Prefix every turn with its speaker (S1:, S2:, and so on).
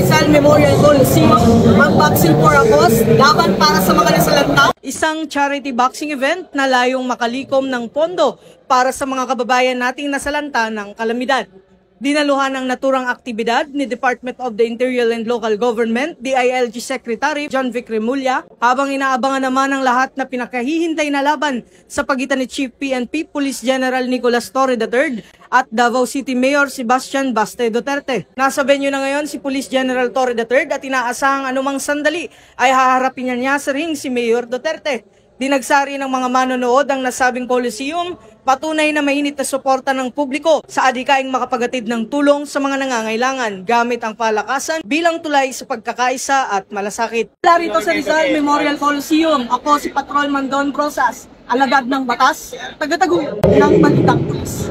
S1: Rizal Memorial Coliseum, mag-boxing for a cause, laban para sa mga nasalanta. Isang charity boxing event na layong makalikom ng pondo para sa mga kababayan nating nasalanta ng kalamidad. Dinaluhan ng naturang aktibidad ni Department of the Interior and Local Government, DILG Secretary John Vic Remulla, habang inaabangan naman ang lahat na pinakahihintay na laban sa pagitan ni Chief PNP Police General Nicolas Torre III at Davao City Mayor Sebastian Baste Duterte. Nasa venue na ngayon si Police General Torre III at inaasahang anumang sandali ay haharapin niya sa ring si Mayor Duterte. Dinagsari ng mga manonood ang nasabing Coliseum, patunay na mainit na suporta ng publiko sa adhikaing makapagatid ng tulong sa mga nangangailangan gamit ang palakasan bilang tulay sa pagkakaisa at malasakit. Mula rito sa Rizal Memorial Coliseum, ako si Patrolman Don Brosas, alagad ng batas, taga-taguyod ng Balitang Pulis.